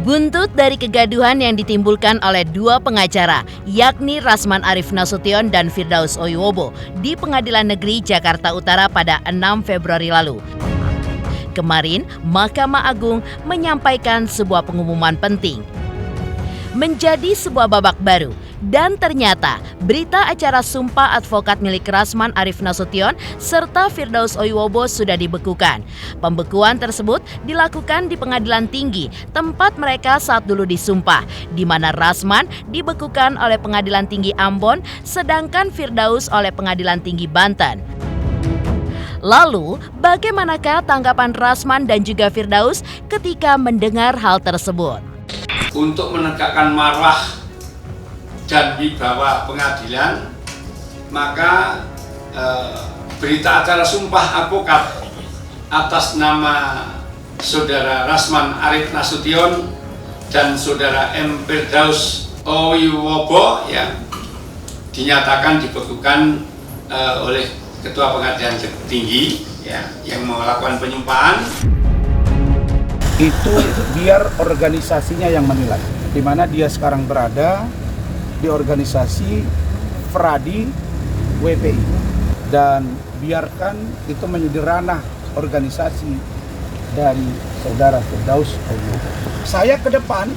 Buntut dari kegaduhan yang ditimbulkan oleh dua pengacara, yakni Rasman Arif Nasution dan Firdaus Oyowobo di Pengadilan Negeri Jakarta Utara pada 6 Februari lalu. Kemarin, Mahkamah Agung menyampaikan sebuah pengumuman penting. Menjadi sebuah babak baru, dan ternyata berita acara sumpah advokat milik Rasman Arif Nasution serta Firdaus Oyowobo sudah dibekukan. Pembekuan tersebut dilakukan di Pengadilan Tinggi, tempat mereka saat dulu disumpah, di mana Rasman dibekukan oleh Pengadilan Tinggi Ambon, sedangkan Firdaus oleh Pengadilan Tinggi Banten. Lalu, bagaimanakah tanggapan Rasman dan juga Firdaus ketika mendengar hal tersebut? Untuk menegakkan marwah dan wibawa pengadilan, maka berita acara sumpah advokat atas nama Saudara Rasman Arif Nasution dan Saudara M. Firdaus Oyowobo dinyatakan dibekukan oleh Ketua Pengadilan Tinggi yang melakukan penyumpahan. Itu biar organisasinya yang menilai, di mana dia sekarang berada di organisasi Fradi WPI, dan biarkan itu menjadi ranah organisasi dari Saudara Firdaus Oyowobo. Saya ke depan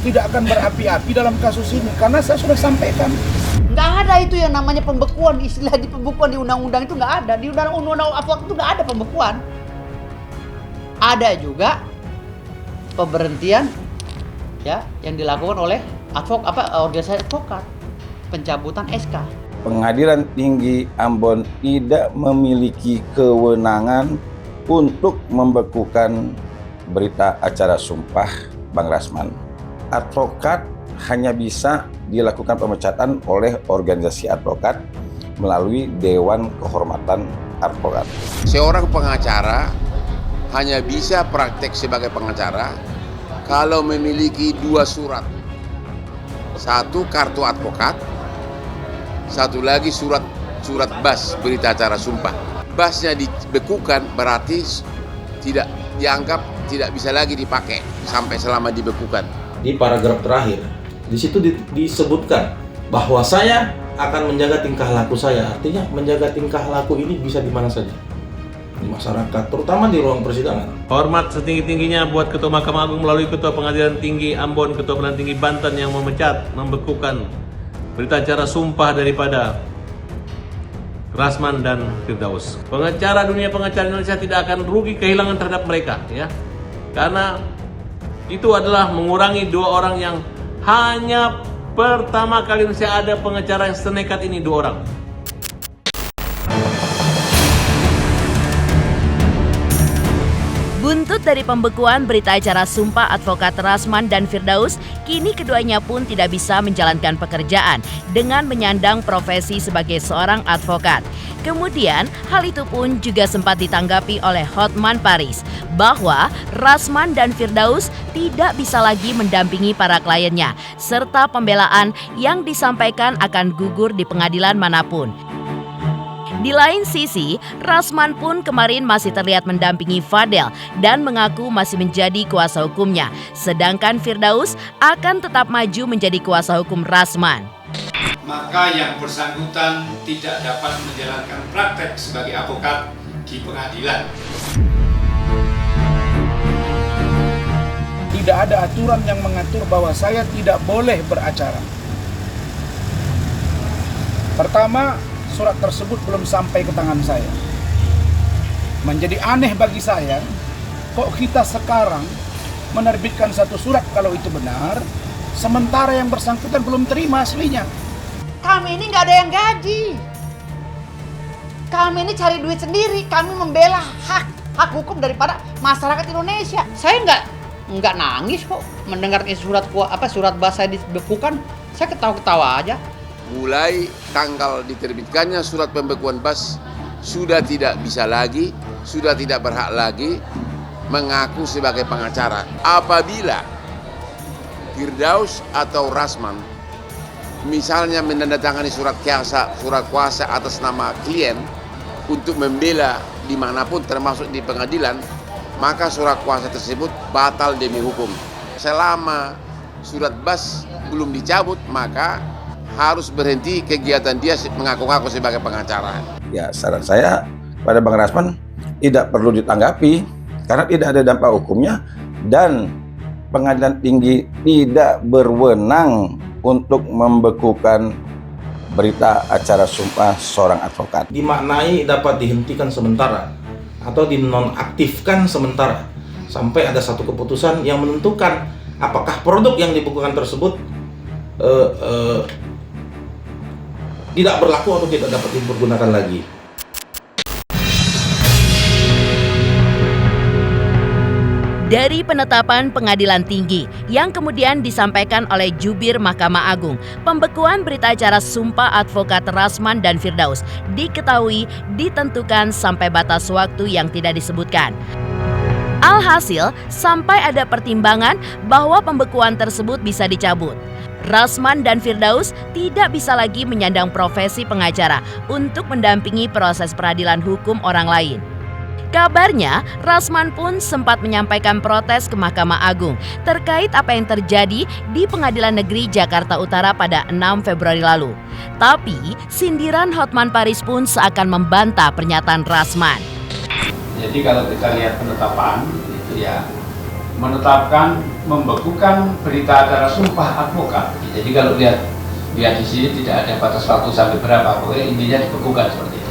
tidak akan berapi-api dalam kasus ini karena saya sudah sampaikan. Nggak ada itu yang namanya pembekuan, istilah di pembekuan di undang-undang itu nggak ada. Di undang-undang advokat itu nggak ada pembekuan. Ada juga pemberhentian yang dilakukan oleh organisasi advokat, pencabutan SK. Pengadilan Tinggi Ambon tidak memiliki kewenangan untuk membekukan berita acara sumpah Bang Rasman. Advokat hanya bisa dilakukan pemecatan oleh organisasi advokat melalui Dewan Kehormatan Advokat. Seorang pengacara hanya bisa praktek sebagai pengacara kalau memiliki dua surat. Satu kartu advokat, satu lagi surat bas berita acara sumpah. Basnya dibekukan berarti tidak dianggap tidak bisa lagi dipakai sampai selama dibekukan. Di paragraf terakhir, di situ disebutkan bahwa saya akan menjaga tingkah laku saya. Artinya menjaga tingkah laku ini bisa di mana saja, di masyarakat, terutama di ruang persidangan. Hormat setinggi-tingginya buat Ketua Mahkamah Agung melalui Ketua Pengadilan Tinggi Ambon, Ketua Pengadilan Tinggi Banten yang membekukan berita acara sumpah daripada Rasman dan Firdaus. Pengacara dunia pengacara Indonesia tidak akan rugi kehilangan terhadap mereka, karena itu adalah mengurangi dua orang yang hanya pertama kali Indonesia ada pengacara yang senekat ini, dua orang. Buntut dari pembekuan berita acara sumpah advokat Rasman dan Firdaus, kini keduanya pun tidak bisa menjalankan pekerjaan dengan menyandang profesi sebagai seorang advokat. Kemudian, hal itu pun juga sempat ditanggapi oleh Hotman Paris bahwa Rasman dan Firdaus tidak bisa lagi mendampingi para kliennya, serta pembelaan yang disampaikan akan gugur di pengadilan manapun. Di lain sisi, Rasman pun kemarin masih terlihat mendampingi Fadel dan mengaku masih menjadi kuasa hukumnya, sedangkan Firdaus akan tetap maju menjadi kuasa hukum Rasman. Maka yang bersangkutan tidak dapat menjalankan praktek sebagai advokat di pengadilan. Tidak ada aturan yang mengatur bahwa saya tidak boleh beracara. Pertama, surat tersebut belum sampai ke tangan saya. Menjadi aneh bagi saya, kok kita sekarang menerbitkan satu surat kalau itu benar, sementara yang bersangkutan belum terima aslinya. Kami ini nggak ada yang gaji. Kami ini cari duit sendiri. Kami membela hak hukum daripada masyarakat Indonesia. Saya nggak nangis kok mendengar surat bahasa dibekukan. Saya ketawa-ketawa aja. Mulai tanggal diterbitkannya surat pembekuan bas, sudah tidak bisa lagi, sudah tidak berhak lagi mengaku sebagai pengacara. Apabila Firdaus atau Rasman misalnya menandatangani surat kuasa atas nama klien untuk membela dimanapun termasuk di pengadilan, maka surat kuasa tersebut batal demi hukum. selama surat bas belum dicabut, maka harus berhenti kegiatan dia mengaku-ngaku sebagai pengacara. Ya, saran saya pada Bang Rasman tidak perlu ditanggapi karena tidak ada dampak hukumnya dan Pengadilan Tinggi tidak berwenang untuk membekukan berita acara sumpah seorang advokat. Dimaknai dapat dihentikan sementara atau dinonaktifkan sementara sampai ada satu keputusan yang menentukan apakah produk yang dibekukan tersebut tidak berlaku atau tidak dapat dipergunakan lagi. Dari penetapan Pengadilan Tinggi yang kemudian disampaikan oleh Jubir Mahkamah Agung, pembekuan berita acara sumpah advokat Rasman dan Firdaus diketahui ditentukan sampai batas waktu yang tidak disebutkan. Alhasil, sampai ada pertimbangan bahwa pembekuan tersebut bisa dicabut. Rasman dan Firdaus tidak bisa lagi menyandang profesi pengacara untuk mendampingi proses peradilan hukum orang lain. Kabarnya, Rasman pun sempat menyampaikan protes ke Mahkamah Agung terkait apa yang terjadi di Pengadilan Negeri Jakarta Utara pada 6 Februari lalu. Tapi, sindiran Hotman Paris pun seakan membantah pernyataan Rasman. Jadi kalau kita lihat penetapan, itu ya menetapkan membekukan berita acara sumpah advokat. Jadi kalau lihat di sini tidak ada batas waktu sampai berapa, pokoknya intinya dibekukan seperti itu.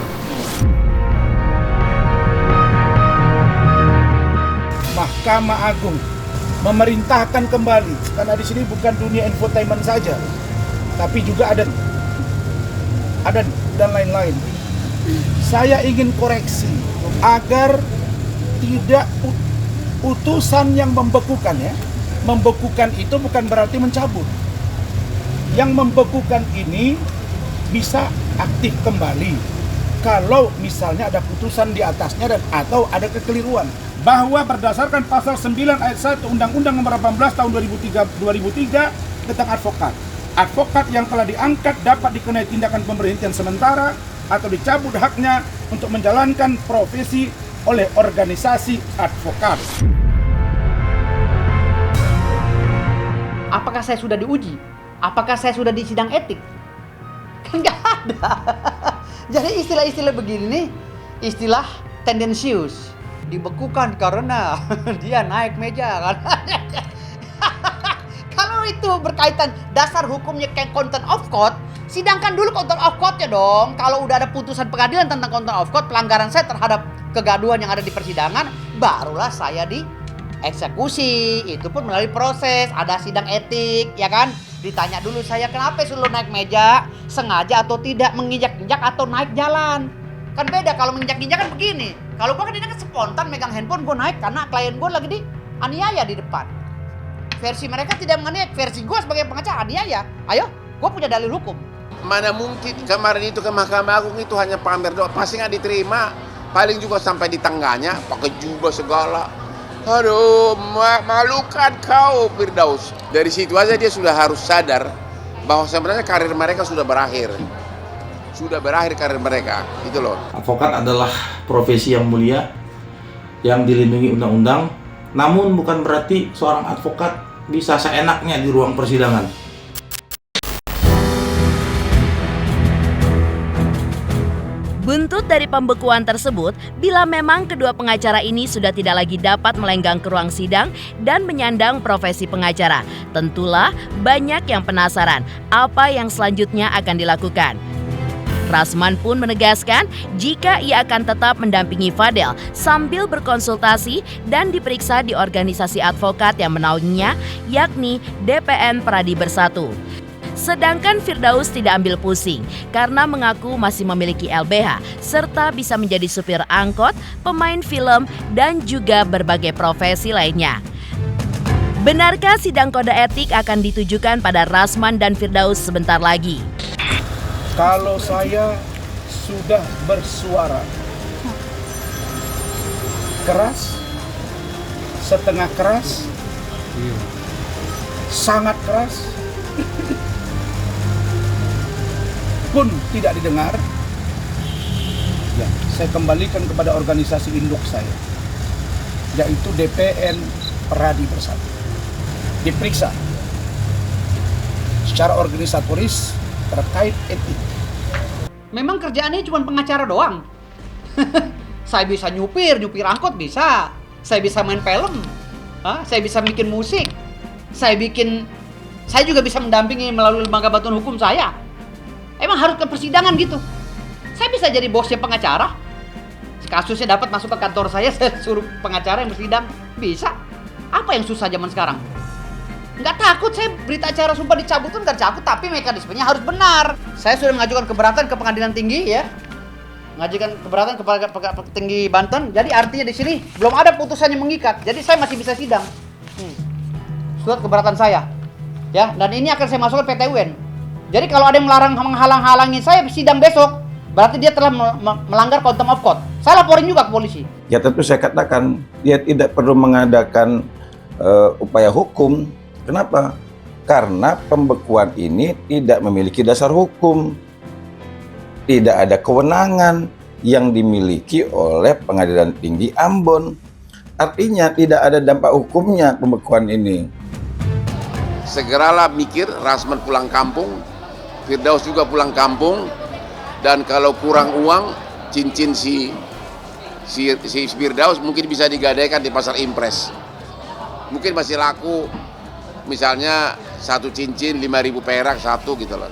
Mahkamah Agung memerintahkan kembali, karena di sini bukan dunia infotainment saja, tapi juga ada dan lain-lain. Saya ingin koreksi agar tidak putusan yang membekukan ya. Membekukan itu bukan berarti mencabut. Yang membekukan ini bisa aktif kembali kalau misalnya ada putusan di atasnya dan atau ada kekeliruan. Bahwa berdasarkan pasal 9 ayat 1 Undang-Undang Nomor 18 Tahun 2003 tentang advokat. Advokat yang telah diangkat dapat dikenai tindakan pemberhentian sementara atau dicabut haknya untuk menjalankan profesi oleh organisasi advokat. Apakah saya sudah diuji? Apakah saya sudah di sidang etik? Kan nggak ada. Jadi istilah-istilah begini nih, istilah tendensius. Dibekukan karena dia naik meja kan. Kalau itu berkaitan dasar hukumnya kayak content of court, sidangkan dulu content of court-nya dong. Kalau udah ada putusan pengadilan tentang content of court, pelanggaran saya terhadap kegaduhan yang ada di persidangan, barulah saya dieksekusi. Itu pun melalui proses, ada sidang etik, ya kan? Ditanya dulu saya kenapa suruh naik meja, sengaja atau tidak, menginjak-injak atau naik jalan. Kan beda kalau menginjak-injak kan begini. Kalau gue kan spontan megang handphone, gue naik karena klien gue lagi dianiaya di depan. Versi mereka tidak menganiaya, versi gue sebagai pengacara aniaya. Ayo, gue punya dalil hukum. Mana mungkin kemarin itu ke Mahkamah Agung itu hanya pamer doang, pasti nggak diterima. Paling juga sampai di tangganya, pakai jubah segala. Aduh, malukan kau Firdaus. Dari situ aja dia sudah harus sadar bahwa sebenarnya karir mereka sudah berakhir. Sudah berakhir karir mereka, gitu loh. Advokat adalah profesi yang mulia, yang dilindungi undang-undang. Namun bukan berarti seorang advokat bisa seenaknya di ruang persidangan. Buntut dari pembekuan tersebut, bila memang kedua pengacara ini sudah tidak lagi dapat melenggang ke ruang sidang dan menyandang profesi pengacara, tentulah banyak yang penasaran apa yang selanjutnya akan dilakukan. Rasman pun menegaskan jika ia akan tetap mendampingi Fadel sambil berkonsultasi dan diperiksa di organisasi advokat yang menaunginya, yakni DPN Pradi Bersatu. Sedangkan Firdaus tidak ambil pusing karena mengaku masih memiliki LBH serta bisa menjadi supir angkot, pemain film, dan juga berbagai profesi lainnya. Benarkah sidang kode etik akan ditujukan pada Rasman dan Firdaus sebentar lagi? Kalau saya sudah bersuara keras, setengah keras, sangat keras, pun tidak didengar, ya, saya kembalikan kepada organisasi induk saya, yaitu DPN Pradi Bersatu. diperiksa secara organisatoris terkait etik. Memang kerjaannya cuma pengacara doang. Saya bisa nyupir angkot bisa. Saya bisa main film. Saya bisa bikin musik. Saya juga bisa mendampingi melalui lembaga bantuan hukum saya. Emang harus ke persidangan gitu. Saya bisa jadi bosnya pengacara. Kasusnya dapat masuk ke kantor saya suruh pengacara yang bersidang. Bisa. Apa yang susah zaman sekarang? Nggak takut, saya berita acara sumpah dicabut itu nggak takut, tapi mekanismenya harus benar. Saya sudah mengajukan keberatan ke pengadilan tinggi ya, mengajukan keberatan kepada tinggi Banten. Jadi artinya di sini belum ada putusan yang mengikat, jadi saya masih bisa sidang. Surat keberatan saya, ya, dan ini akan saya masukkan PT UN. Jadi kalau ada yang menghalang-halangi saya sidang besok, berarti dia telah melanggar contempt of court. Saya laporin juga ke polisi. Ya tentu saya katakan dia tidak perlu mengadakan upaya hukum. Kenapa? Karena pembekuan ini tidak memiliki dasar hukum. Tidak ada kewenangan yang dimiliki oleh Pengadilan Tinggi Ambon. Artinya tidak ada dampak hukumnya pembekuan ini. Segeralah mikir Rasman pulang kampung, Firdaus juga pulang kampung, dan kalau kurang uang, cincin si Firdaus mungkin bisa digadaikan di pasar impres. Mungkin masih laku, misalnya satu cincin 5.000 perak satu gitu loh.